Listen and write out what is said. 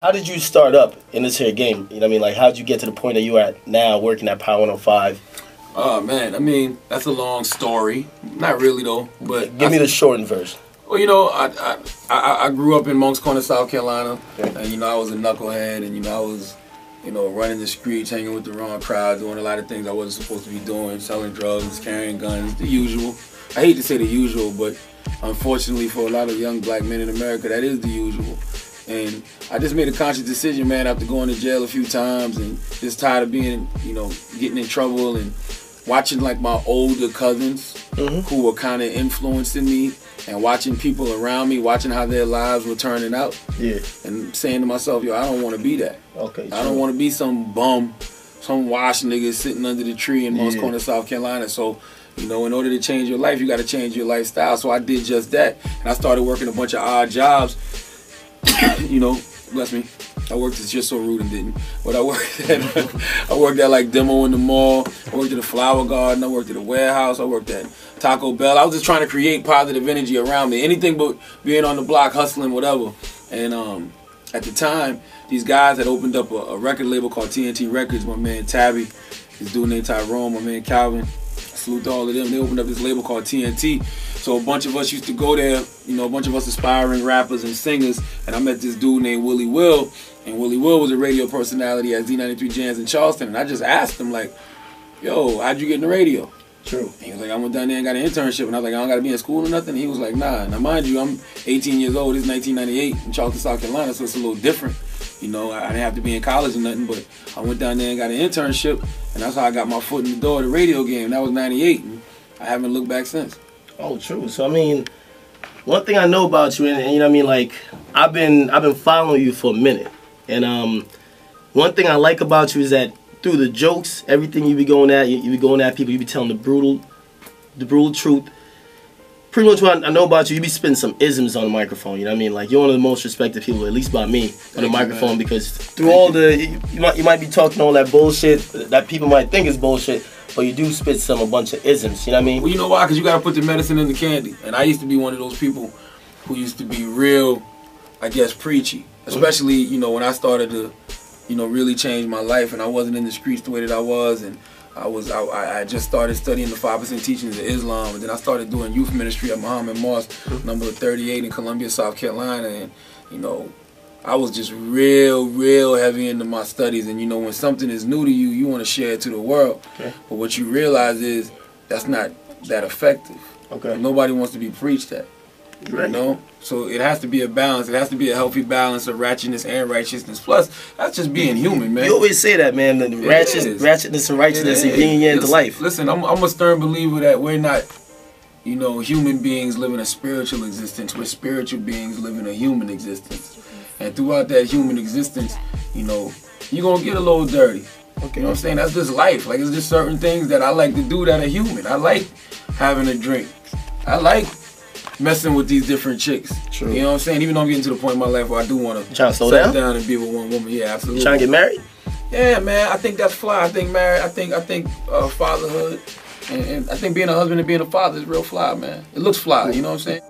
How did you start up in this here game? You know what I mean? Like, how did you get to the point that you are at now, working at Power 105? Oh, man, I mean, that's a long story. Not really, though. But Give me the shortened version. Well, you know, I grew up in Moncks Corner, South Carolina. Okay. And, you know, I was a knucklehead. And, you know, I was, you know, running the streets, hanging with the wrong crowd, doing a lot of things I wasn't supposed to be doing, selling drugs, carrying guns, the usual. I hate to say the usual, but unfortunately for a lot of young black men in America, that is the usual. And I just made a conscious decision, man, after going to jail a few times and just tired of being, you know, getting in trouble and watching like my older cousins who were kind of influencing me and watching people around me, watching how their lives were turning out. Yeah. And saying to myself, yo, I don't want to be that. Okay. I don't want to be some bum, some wash nigga sitting under the tree in Moncks Corner, South Carolina. So, you know, in order to change your life, you got to change your lifestyle. So I did just that. And I started working a bunch of odd jobs. You know, bless me. I worked at Just So Rude and didn't. But I worked at like demo in the mall. I worked at a flower garden. I worked at a warehouse. I worked at Taco Bell. I was just trying to create positive energy around me. Anything but being on the block, hustling, whatever. And at the time, these guys had opened up a record label called TNT Records. My man Tabby, this dude named Tyrone, my man Calvin. Salute to all of them. They opened up this label called TNT. So a bunch of us used to go there, you know, a bunch of us aspiring rappers and singers, and I met this dude named Willie Will, and Willie Will was a radio personality at Z93 Jams in Charleston, and I just asked him, like, yo, how'd you get in the radio? True. And he was like, I went down there and got an internship, and I was like, I don't got to be in school or nothing? And he was like, nah. Now, mind you, I'm 18 years old. It's 1998 in Charleston, South Carolina, so it's a little different. You know, I didn't have to be in college or nothing, but I went down there and got an internship, and that's how I got my foot in the door of the radio game. That was 98, and I haven't looked back since. Oh, true. So, I mean, one thing I know about you, and you know what I mean, like, I've been following you for a minute. And one thing I like about you is that through the jokes, everything you be going at, you be going at people, you be telling the brutal truth. Pretty much what I know about you, you be spitting some isms on the microphone, you know what I mean? Like, you're one of the most respected people, at least by me, on the microphone, because through all the, you might be talking all that bullshit that people might think is bullshit, but you do spit a bunch of isms, you know what I mean? Well, you know why? Because you got to put the medicine in the candy. And I used to be one of those people who used to be real, I guess, preachy. Especially, you know, when I started to, you know, really change my life and I wasn't in the streets the way that I was, and I just started studying the 5% teachings of Islam, and then I started doing youth ministry at Muhammad Mosque, number 38 in Columbia, South Carolina, and, you know, I was just real heavy into my studies. And, you know, when something is new to you, you want to share it to the world. Okay. But what you realize is that's not that effective. Okay. Nobody wants to be preached at. Right. You know? So it has to be a balance. It has to be a healthy balance of ratchetness and righteousness. Plus, that's just being human, man. You always say that, man. The ratchetness and righteousness and bringing you into life. Listen, I'm a stern believer that we're not, you know, human beings living a spiritual existence. We're spiritual beings living a human existence. And throughout that human existence, you know, you're going to get a little dirty. Okay. You know what I'm saying? That's just life. Like, it's just certain things that I like to do that are human. I like having a drink. I like messing with these different chicks. True. You know what I'm saying? Even though I'm getting to the point in my life where I do want to settle down and be with one woman. Yeah, absolutely. You trying to get married? Yeah, man. I think that's fly. I think married. I think fatherhood. And I think being a husband and being a father is real fly, man. It looks fly. You know what I'm saying?